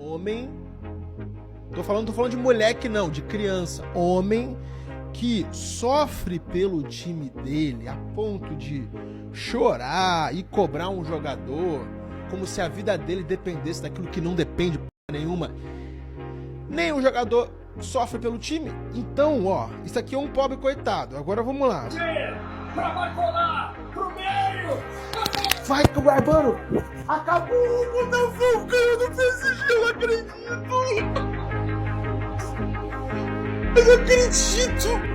Homem, tô falando de moleque não, de criança. Homem que sofre pelo time dele a ponto de chorar e cobrar um jogador como se a vida dele dependesse daquilo que não depende de porra nenhuma. Nem o jogador sofre pelo time. Então, ó, isso aqui é um pobre coitado. Agora vamos lá. Pra Marcolar, pro meio! Vai, Barbaro! Acabou o Botafogo do PSG, eu não acredito! Eu não acredito!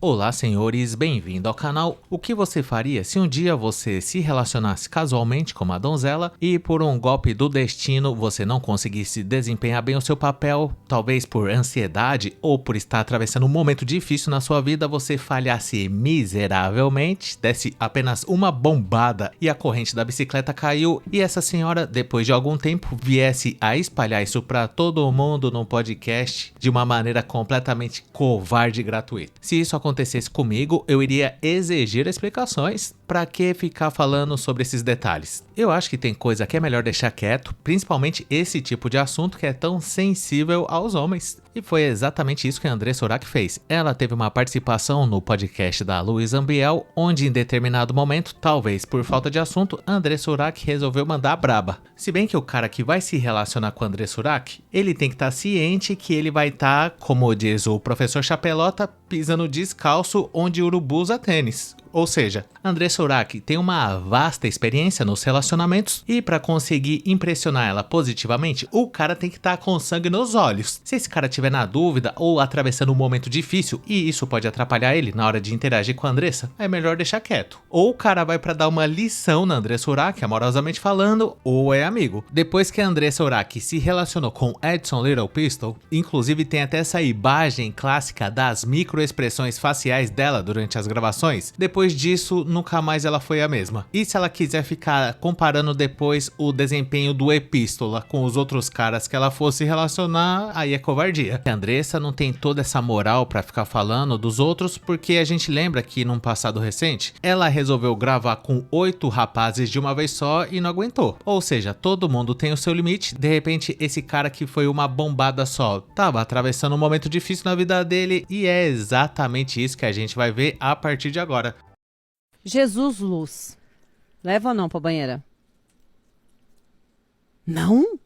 Olá senhores, bem-vindo ao canal. O que você faria se um dia você se relacionasse casualmente com uma donzela e por um golpe do destino você não conseguisse desempenhar bem o seu papel, talvez por ansiedade ou por estar atravessando um momento difícil na sua vida, você falhasse miseravelmente, desse apenas uma bombada e a corrente da bicicleta caiu e essa senhora, depois de algum tempo, viesse a espalhar isso para todo mundo num podcast de uma maneira completamente covarde e gratuita. Se isso acontecesse comigo, eu iria exigir explicações. Pra que ficar falando sobre esses detalhes? Eu acho que tem coisa que é melhor deixar quieto, principalmente esse tipo de assunto que é tão sensível aos homens. E foi exatamente isso que a Andressa Urach fez. Ela teve uma participação no podcast da Luísa Ambiel, onde em determinado momento, talvez por falta de assunto, a Andressa Urach resolveu mandar a braba. Se bem que o cara que vai se relacionar com a Andressa Urach, ele tem que estar ciente que ele vai estar, como diz o professor Chapelota, pisando descalço onde o urubu usa tênis. Ou seja, Andressa Urach tem uma vasta experiência nos relacionamentos e para conseguir impressionar ela positivamente, o cara tem que estar com sangue nos olhos. Se esse cara estiver na dúvida ou atravessando um momento difícil e isso pode atrapalhar ele na hora de interagir com a Andressa, é melhor deixar quieto. Ou o cara vai para dar uma lição na Andressa Urach, amorosamente falando, ou é amigo. Depois que a Andressa Urach se relacionou com Edson Little Pistol, inclusive tem até essa imagem clássica das microexpressões faciais dela durante as gravações, depois disso, nunca mais ela foi a mesma. E se ela quiser ficar comparando depois o desempenho do Epístola com os outros caras que ela fosse relacionar, aí é covardia. A Andressa não tem toda essa moral pra ficar falando dos outros, porque a gente lembra que num passado recente, ela resolveu gravar com 8 rapazes de uma vez só e não aguentou. Ou seja, todo mundo tem o seu limite, de repente esse cara que foi uma bombada só, tava atravessando um momento difícil na vida dele e é exatamente isso que a gente vai ver a partir de agora. Jesus Luz. Leva ou não pra banheira? Não?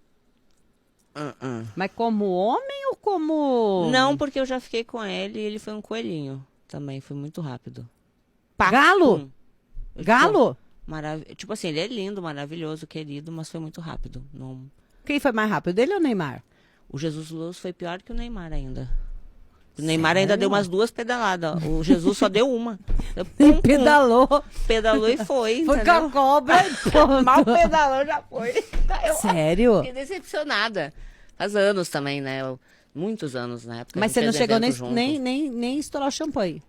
Mas como homem ou como... Não, porque eu já fiquei com ele e ele foi um coelhinho. Também foi muito rápido. Galo? Galo? Tipo assim, ele é lindo, maravilhoso, querido, mas foi muito rápido. Não... Quem foi mais rápido, ele ou o Neymar? O Jesus Luz foi pior que o Neymar ainda. O Neymar ainda deu umas 2 pedaladas. O Jesus só deu uma. Ele pedalou. Pedalou e foi. Foi com a cobra e pronto. Mal pedalou, já foi. Sério? Fiquei decepcionada. Faz anos também, né? Muitos anos na época. Mas você não chegou nem estourar o champanhe.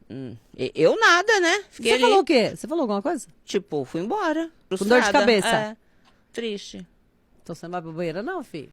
Eu nada, né? Fiquei Você ali. falou o quê? Você falou alguma coisa? Tipo, fui embora. Com dor de cabeça? É. Triste. Então você não vai pra banheira não, filho?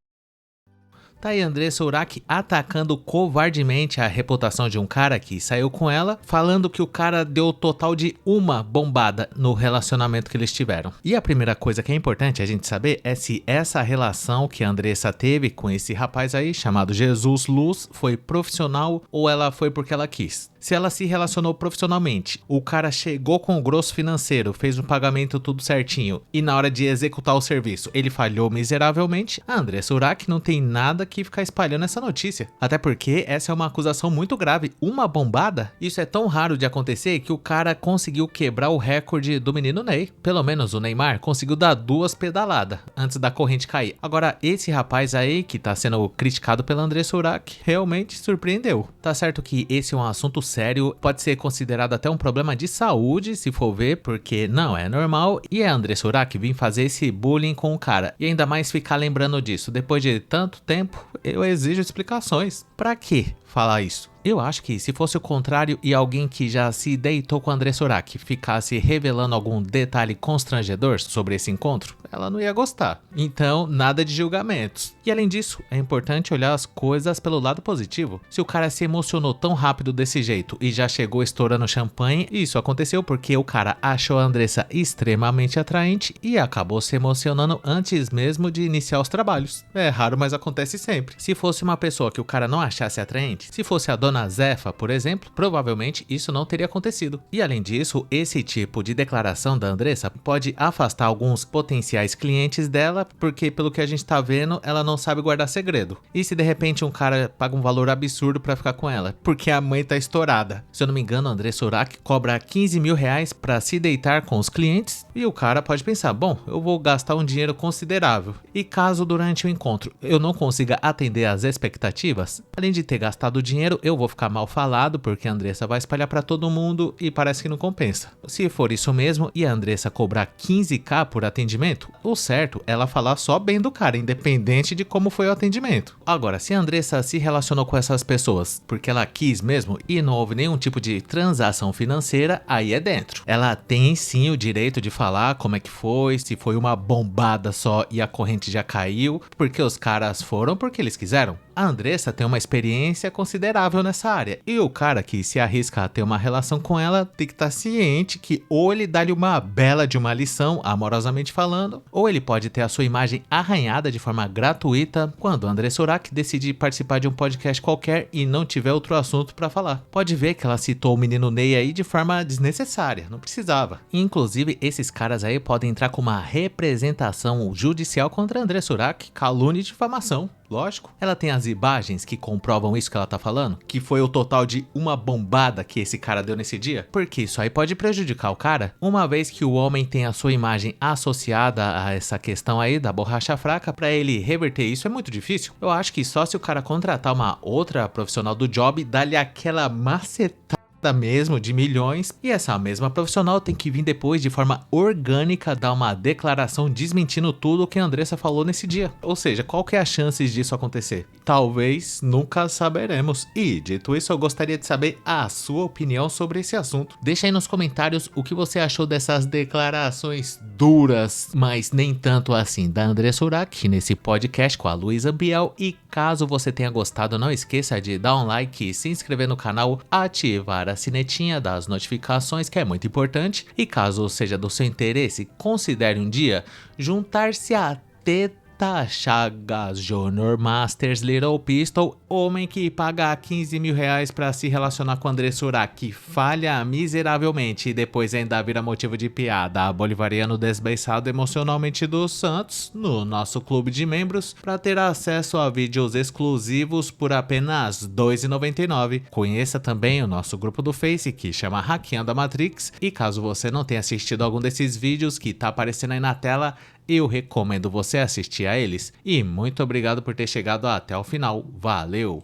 Tá aí Andressa Urach atacando covardemente a reputação de um cara que saiu com ela, falando que o cara deu o total de uma bombada no relacionamento que eles tiveram. E a primeira coisa que é importante a gente saber é se essa relação que a Andressa teve com esse rapaz aí, chamado Jesus Luz, foi profissional ou ela foi porque ela quis. Se ela se relacionou profissionalmente, o cara chegou com o grosso financeiro, fez o pagamento tudo certinho e na hora de executar o serviço ele falhou miseravelmente, a Andressa Urach não tem nada que ficar espalhando essa notícia. Até porque essa é uma acusação muito grave. Uma bombada? Isso é tão raro de acontecer que o cara conseguiu quebrar o recorde do menino Ney. Pelo menos o Neymar conseguiu dar 2 pedaladas antes da corrente cair. Agora esse rapaz aí que tá sendo criticado pela Andressa Urach realmente surpreendeu. Tá certo que esse é um assunto sério, pode ser considerado até um problema de saúde, se for ver, porque não é normal, e é a Andressa Urach vir fazer esse bullying com o cara, e ainda mais ficar lembrando disso, depois de tanto tempo, eu exijo explicações. Pra que falar isso? Eu acho que se fosse o contrário e alguém que já se deitou com a Andressa Urach ficasse revelando algum detalhe constrangedor sobre esse encontro, ela não ia gostar. Então, nada de julgamentos. E além disso, é importante olhar as coisas pelo lado positivo. Se o cara se emocionou tão rápido desse jeito e já chegou estourando champanhe, isso aconteceu porque o cara achou a Andressa extremamente atraente e acabou se emocionando antes mesmo de iniciar os trabalhos. É raro, mas acontece sempre. Se fosse uma pessoa que o cara não achasse atraente, se fosse a dona Zefa, por exemplo, provavelmente isso não teria acontecido. E além disso, esse tipo de declaração da Andressa pode afastar alguns potenciais clientes dela, porque pelo que a gente tá vendo, ela não sabe guardar segredo. E se de repente um cara paga um valor absurdo pra ficar com ela, porque a mãe tá estourada. Se eu não me engano, a Andressa Urach cobra 15 mil reais pra se deitar com os clientes, e o cara pode pensar, bom, eu vou gastar um dinheiro considerável. E caso durante o encontro eu não consiga atender às expectativas, além de ter gastado o dinheiro, eu vou ficar mal falado, porque a Andressa vai espalhar pra todo mundo e parece que não compensa. Se for isso mesmo e a Andressa cobrar 15k por atendimento, o certo é ela falar só bem do cara, independente de como foi o atendimento. Agora, se a Andressa se relacionou com essas pessoas porque ela quis mesmo e não houve nenhum tipo de transação financeira, aí é dentro. Ela tem sim o direito de falar como é que foi, se foi uma bombada só e a corrente já caiu, porque os caras foram porque eles quiseram. A Andressa tem uma experiência considerável nessa área e o cara que se arrisca a ter uma relação com ela tem que estar ciente que ou ele dá-lhe uma bela de uma lição, amorosamente falando, ou ele pode ter a sua imagem arranhada de forma gratuita quando a Andressa Urach decidir participar de um podcast qualquer e não tiver outro assunto pra falar. Pode ver que ela citou o menino Ney aí de forma desnecessária, não precisava. Inclusive, esses caras aí podem entrar com uma representação judicial contra a Andressa Urach, calúnia e difamação. Lógico, ela tem as imagens que comprovam isso que ela tá falando, que foi o total de uma bombada que esse cara deu nesse dia, porque isso aí pode prejudicar o cara, uma vez que o homem tem a sua imagem associada a essa questão aí da borracha fraca, pra ele reverter isso é muito difícil. Eu acho que só se o cara contratar uma outra profissional do job, dá-lhe aquela macetada mesmo de milhões, e essa mesma profissional tem que vir depois de forma orgânica dar uma declaração desmentindo tudo o que a Andressa falou nesse dia. Ou seja, qual que é a chance disso acontecer? Talvez nunca saberemos. E dito isso, eu gostaria de saber a sua opinião sobre esse assunto. Deixa aí nos comentários o que você achou dessas declarações duras, mas nem tanto assim, da Andressa Urach nesse podcast com a Luísa Biel. E caso você tenha gostado, não esqueça de dar um like, se inscrever no canal, ativar a sinetinha das notificações, que é muito importante. E caso seja do seu interesse, considere um dia juntar-se a Teta Chagas Junior Masters Little Pistol, homem que paga 15 mil reais pra se relacionar com Andressa Urach, que falha miseravelmente e depois ainda vira motivo de piada, bolivariano desbeiçado emocionalmente dos Santos, no nosso clube de membros, para ter acesso a vídeos exclusivos por apenas R$ 2,99. Conheça também o nosso grupo do Face, que chama Hackeando a Matrix, e caso você não tenha assistido algum desses vídeos que tá aparecendo aí na tela, eu recomendo você assistir a eles. E muito obrigado por ter chegado até o final. Valeu!